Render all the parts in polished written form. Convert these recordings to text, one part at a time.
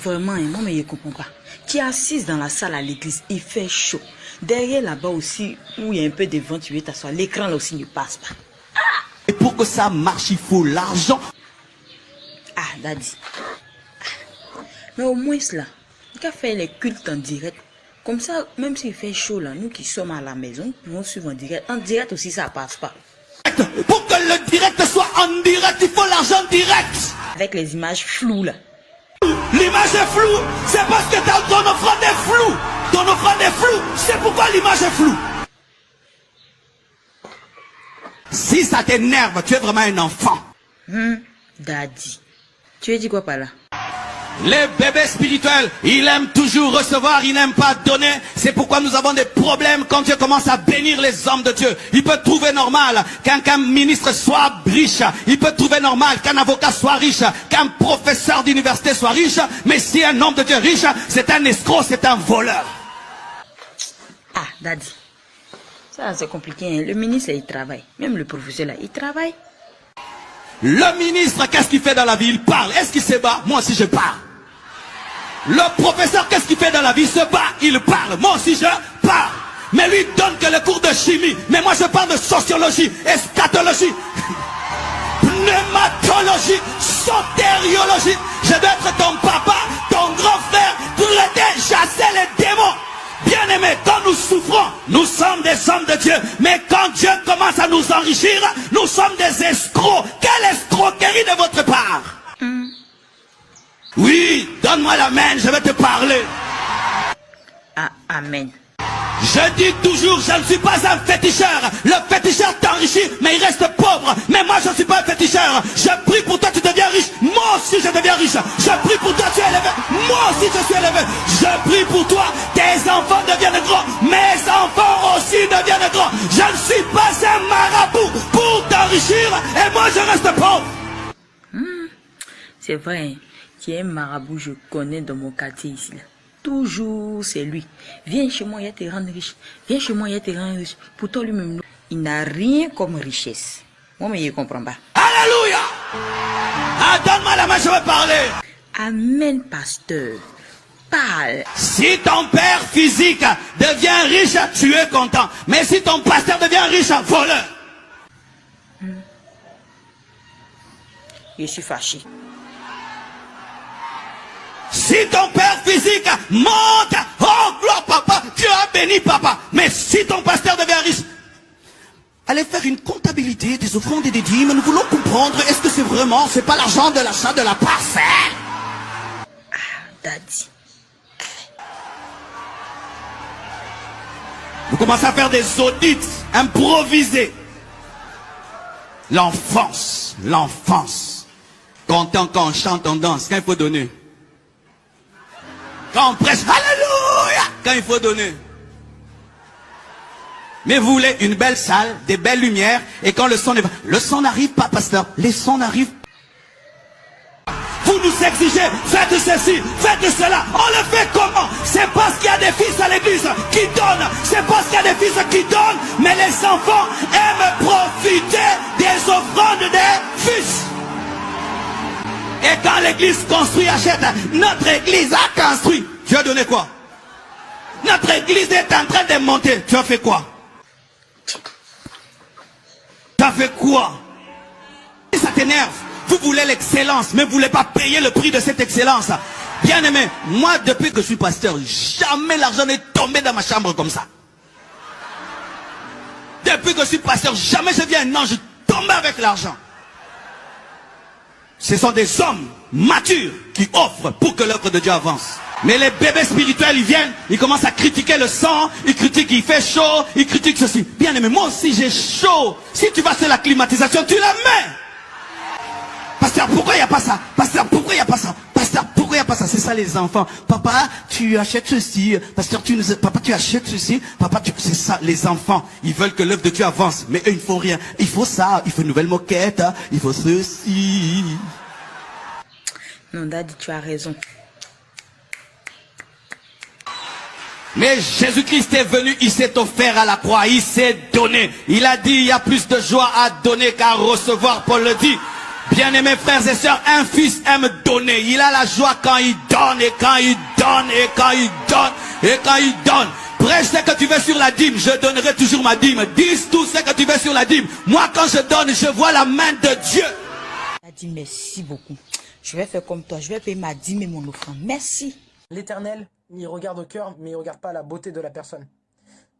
Vraiment, moi, mais je ne comprends pas. Tu es assise dans la salle à l'église, il fait chaud. Derrière là-bas aussi, où il y a un peu de vent, tu veux t'asseoir. L'écran là aussi ne passe pas. Et pour que ça marche, il faut l'argent. Ah, Daddy. Mais au moins là, il a fait les cultes en direct. Comme ça, même s'il fait chaud là, nous qui sommes à la maison, nous pouvons suivre en direct. En direct aussi, ça passe pas. Pour que le direct soit en direct, il faut l'argent direct. Avec les images floues là. L'image est floue, c'est parce que ton offrande est floue. Ton offrande est floue, c'est pourquoi l'image est floue. Si ça t'énerve, tu es vraiment un enfant. Daddy. Tu veux dire quoi par là? Les bébés spirituels, ils aiment toujours recevoir, ils n'aiment pas donner. C'est pourquoi nous avons des problèmes quand Dieu commence à bénir les hommes de Dieu. Il peut trouver normal qu'un ministre soit riche. Il peut trouver normal qu'un avocat soit riche, qu'un professeur d'université soit riche. Mais si un homme de Dieu est riche, c'est un escroc, c'est un voleur. Ah, Daddy. Ça, c'est compliqué. Hein. Le ministre, là, il travaille. Même le professeur, là, il travaille. Le ministre, qu'est-ce qu'il fait dans la vie? Il parle. Est-ce qu'il se bat? Moi aussi, je parle. Le professeur, qu'est-ce qu'il fait dans la vie? Il se bat, il parle. Moi aussi, je parle. Mais lui, il donne que le cours de chimie. Mais moi, je parle de sociologie, eschatologie, pneumatologie, sotériologie. Je dois être ton papa, ton grand frère, traiter, chasser les démons. Bien aimé, quand nous souffrons, nous sommes des hommes de Dieu. Mais quand Dieu commence à nous enrichir, nous sommes des escrocs. Quelle escroquerie de votre part? Oui, donne-moi la main, je vais te parler. Ah, amen. Je dis toujours, je ne suis pas un féticheur. Le féticheur t'enrichit, mais il reste pauvre. Mais moi, je ne suis pas un féticheur. Je prie pour toi, tu deviens riche. Moi aussi, je deviens riche. Je prie pour toi, tu es élevé. Moi aussi, je suis élevé. Je prie pour toi, tes enfants deviennent grands. Mes enfants aussi deviennent grands. Je ne suis pas un marabout pour t'enrichir. Et moi, je reste pauvre. C'est vrai. Qui est un marabout, je connais dans mon quartier ici. Là. Toujours, c'est lui. Viens chez moi, il te rend riche. Viens chez moi, il te rend riche. Pourtant, lui-même, il n'a rien comme richesse. Moi, mais je ne comprends pas. Alléluia. Ah, donne-moi la main, je vais parler. Amen, pasteur. Parle. Si ton père physique devient riche, tu es content. Mais si ton pasteur devient riche, voleur. Je suis fâché. Si ton père physique monte, oh gloire papa, Dieu a béni papa. Mais si ton pasteur devient riche, allez faire une comptabilité des offrandes et des dîmes. Nous voulons comprendre, est-ce que c'est pas l'argent de l'achat de la parcelle? Ah, Daddy. Vous commencez à faire des audits improvisés. L'enfance. Content quand on chante, on danse. Quand il faut donner. Quand on prêche, alléluia, quand il faut donner. Mais vous voulez une belle salle, des belles lumières, et quand le son n'arrive pas, pasteur, les sons n'arrivent pas. Vous nous exigez, faites ceci, faites cela. On le fait comment? C'est parce qu'il y a des fils à l'église qui donnent. C'est parce qu'il y a des fils qui donnent. Mais les enfants aiment profiter des offrandes des fils. Et quand l'église construit, achète, notre église a construit. Tu as donné quoi? Notre église est en train de monter. Tu as fait quoi? Tu as fait quoi? Si ça t'énerve, vous voulez l'excellence, mais vous ne voulez pas payer le prix de cette excellence. Bien aimé, moi depuis que je suis pasteur, jamais l'argent n'est tombé dans ma chambre comme ça. Depuis que je suis pasteur, jamais je viens un ange tomber avec l'argent. Ce sont des hommes matures qui offrent pour que l'œuvre de Dieu avance. Mais les bébés spirituels, ils viennent, ils commencent à critiquer le sang, ils critiquent, il fait chaud, ils critiquent ceci. Bien aimé, moi aussi j'ai chaud. Si tu vas sur la climatisation, tu la mets. Pasteur, pourquoi il n'y a pas ça? Pasteur, pourquoi il n'y a pas ça? Pasteur, pourquoi il n'y a pas ça? C'est ça les enfants. Papa, tu achètes ceci. Pasteur, papa, tu achètes ceci. Papa, c'est ça les enfants. Ils veulent que l'œuvre de Dieu avance. Mais eux, ils ne font rien. Il faut ça, il faut une nouvelle moquette. Il faut ceci. Non, Daddy, tu as raison. Mais Jésus-Christ est venu, il s'est offert à la croix, il s'est donné. Il a dit, il y a plus de joie à donner qu'à recevoir, Paul le dit. Bien-aimés frères et sœurs, un fils aime donner. Il a la joie quand il donne, et quand il donne, et quand il donne, et quand il donne. Prêche ce que tu veux sur la dîme, je donnerai toujours ma dîme. Dis tout ce que tu veux sur la dîme. Moi, quand je donne, je vois la main de Dieu. Il a dit merci beaucoup. Je vais faire comme toi, je vais payer ma dîme et mon offrande. Merci. L'Éternel, il regarde au cœur, mais il regarde pas la beauté de la personne.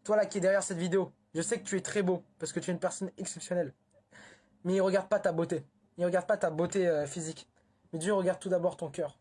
Toi là qui es derrière cette vidéo, je sais que tu es très beau, parce que tu es une personne exceptionnelle. Mais il regarde pas ta beauté. Il regarde pas ta beauté physique. Mais Dieu regarde tout d'abord ton cœur.